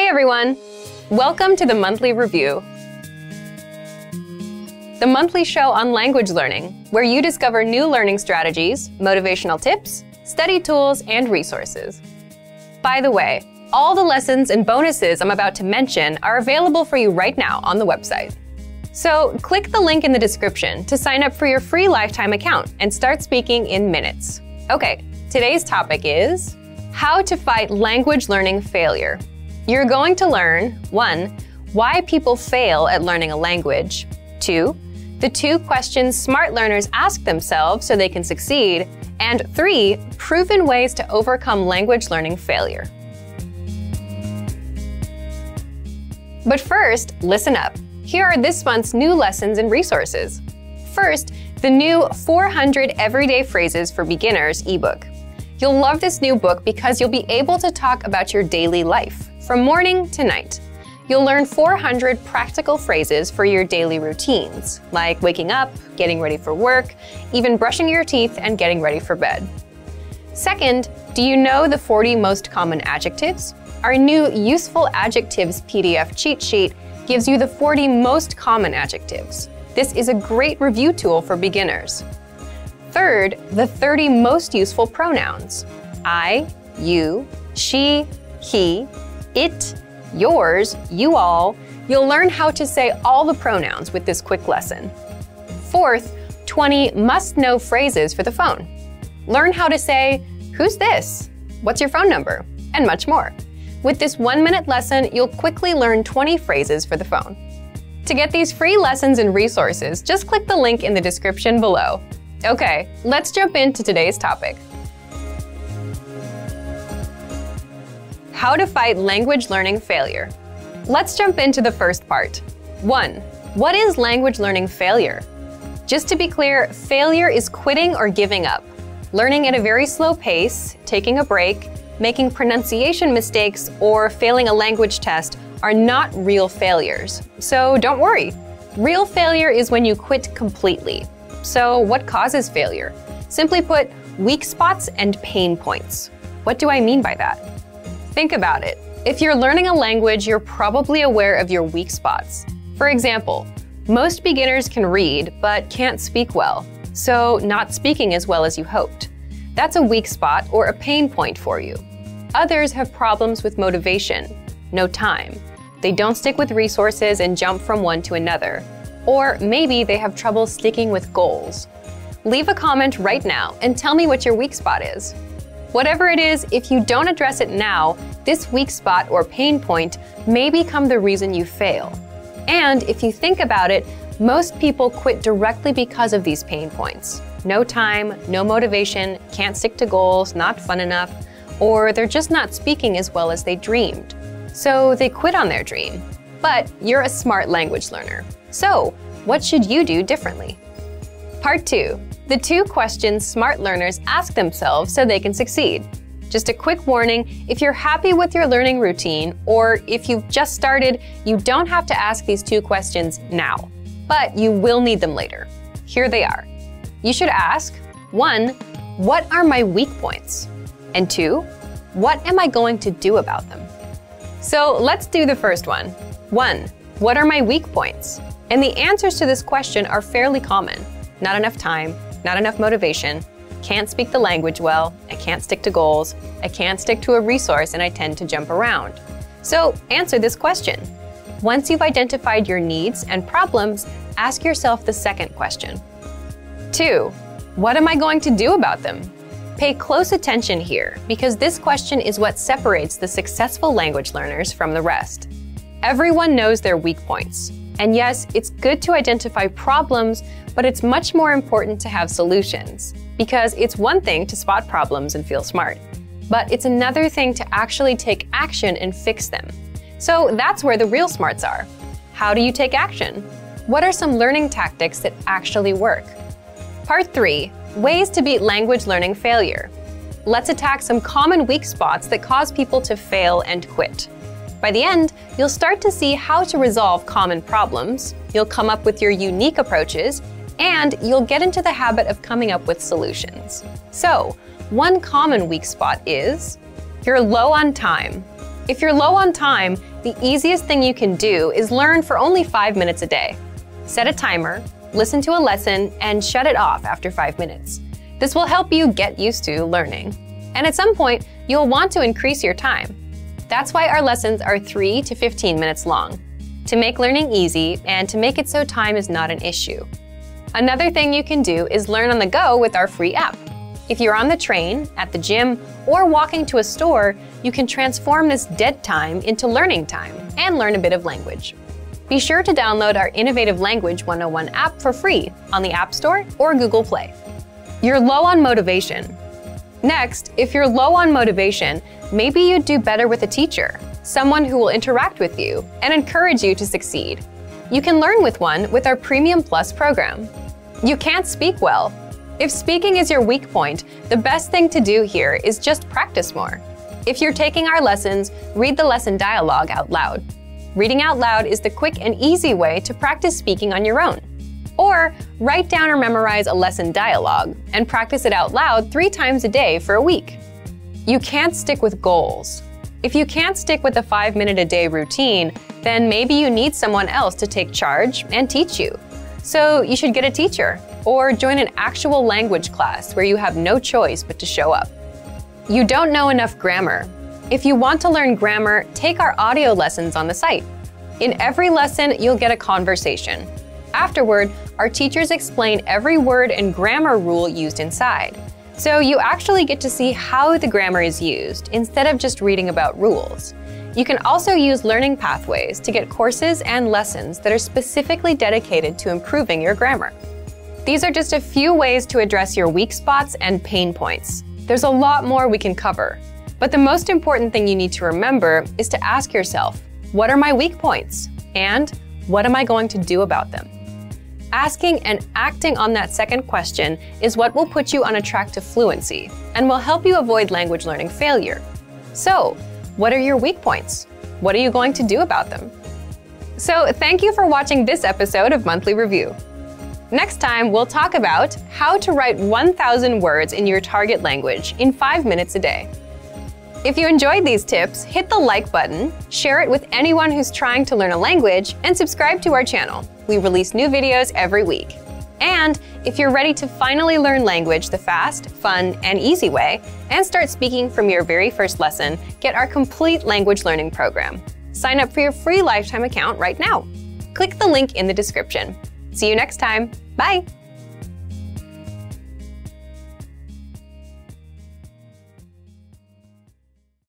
everyone! Welcome to the Monthly Review, the monthly show on language learning, where you discover new learning strategies, motivational tips, study tools, and resources. By the way, all the lessons and bonuses I'm about to mention are available for you right now on the website. So click the link in the description to sign up for your free lifetime account and start speaking in minutes. Okay, today's topic is how to fight language learning failure. You're going to learn 1. Why people fail at learning a language, 2. The 2 questions smart learners ask themselves so they can succeed, and 3. Proven ways to overcome language learning failure. But first, listen up. Here are this month's new lessons and resources. First, the new 400 Everyday Phrases for Beginners ebook. You'll love this new book because you'll be able to talk about your daily life, from morning to night. You'll learn 400 practical phrases for your daily routines, like waking up, getting ready for work, even brushing your teeth and getting ready for bed. Second, do you know the 40 most common adjectives? Our new Useful Adjectives PDF cheat sheet gives you the 40 most common adjectives. This is a great review tool for beginners. Third, the 30 most useful pronouns. I, you, she, he, it, yours, you all. You'll learn how to say all the pronouns with this quick lesson. Fourth, 20 must-know phrases for the phone. Learn how to say, "Who's this? What's your phone number?" and much more. With this 1-minute lesson, you'll quickly learn 20 phrases for the phone. To get these free lessons and resources, just click the link in the description below. Okay, let's jump into today's topic. How to fight language learning failure. Let's jump into the first part. 1. What is language learning failure? Just to be clear, failure is quitting or giving up. Learning at a very slow pace, taking a break, making pronunciation mistakes, or failing a language test are not real failures. So don't worry. Real failure is when you quit completely. So what causes failure? Simply put, weak spots and pain points. What do I mean by that? Think about it. If you're learning a language, you're probably aware of your weak spots. For example, most beginners can read but can't speak well, so not speaking as well as you hoped. That's a weak spot or a pain point for you. Others have problems with motivation, no time. They don't stick with resources and jump from one to another. Or maybe they have trouble sticking with goals. Leave a comment right now and tell me what your weak spot is. Whatever it is, if you don't address it now, this weak spot or pain point may become the reason you fail. And if you think about it, most people quit directly because of these pain points. No time, no motivation, can't stick to goals, not fun enough, or they're just not speaking as well as they dreamed. So they quit on their dream. But you're a smart language learner. So what should you do differently? Part 2. The 2 questions smart learners ask themselves so they can succeed. Just a quick warning, if you're happy with your learning routine, or if you've just started, you don't have to ask these 2 questions now. But you will need them later. Here they are. You should ask, 1. What are my weak points? And 2. What am I going to do about them? So let's do the first one. 1. What are my weak points? And the answers to this question are fairly common. Not enough time, not enough motivation, can't speak the language well, I can't stick to goals, I can't stick to a resource, and I tend to jump around. So answer this question. Once you've identified your needs and problems, ask yourself the second question. 2. What am I going to do about them? Pay close attention here, because this question is what separates the successful language learners from the rest. Everyone knows their weak points. And yes, it's good to identify problems, but it's much more important to have solutions. Because it's one thing to spot problems and feel smart, but it's another thing to actually take action and fix them. So that's where the real smarts are. How do you take action? What are some learning tactics that actually work? Part 3. Ways to beat language learning failure. Let's attack some common weak spots that cause people to fail and quit. By the end, you'll start to see how to resolve common problems, you'll come up with your unique approaches, and you'll get into the habit of coming up with solutions. So, one common weak spot is you're low on time. If you're low on time, the easiest thing you can do is learn for only 5 minutes a day. Set a timer, listen to a lesson, and shut it off after 5 minutes. This will help you get used to learning. And at some point, you'll want to increase your time. That's why our lessons are 3 to 15 minutes long, to make learning easy and to make it so time is not an issue. Another thing you can do is learn on the go with our free app. If you're on the train, at the gym, or walking to a store, you can transform this dead time into learning time and learn a bit of language. Be sure to download our Innovative Language 101 app for free on the App Store or Google Play. You're low on motivation. Next, if you're low on motivation, maybe you'd do better with a teacher, someone who will interact with you and encourage you to succeed. You can learn with one with our Premium Plus program. You can't speak well. If speaking is your weak point, the best thing to do here is just practice more. If you're taking our lessons, read the lesson dialogue out loud. Reading out loud is the quick and easy way to practice speaking on your own. Or write down or memorize a lesson dialogue and practice it out loud 3 times a day for a week. You can't stick with goals. If you can't stick with a 5-minute-a-day routine, then maybe you need someone else to take charge and teach you. So you should get a teacher or join an actual language class where you have no choice but to show up. You don't know enough grammar. If you want to learn grammar, take our audio lessons on the site. In every lesson, you'll get a conversation. Afterward, our teachers explain every word and grammar rule used inside. So you actually get to see how the grammar is used instead of just reading about rules. You can also use learning pathways to get courses and lessons that are specifically dedicated to improving your grammar. These are just a few ways to address your weak spots and pain points. There's a lot more we can cover. But the most important thing you need to remember is to ask yourself, what are my weak points? And what am I going to do about them? Asking and acting on that second question is what will put you on a track to fluency and will help you avoid language learning failure. So, what are your weak points? What are you going to do about them? So, thank you for watching this episode of Monthly Review. Next time, we'll talk about how to write 1,000 words in your target language in 5 minutes a day. If you enjoyed these tips, hit the like button, share it with anyone who's trying to learn a language, and subscribe to our channel. We release new videos every week. And if you're ready to finally learn language the fast, fun, and easy way, and start speaking from your very first lesson, get our complete language learning program. Sign up for your free lifetime account right now. Click the link in the description. See you next time. Bye!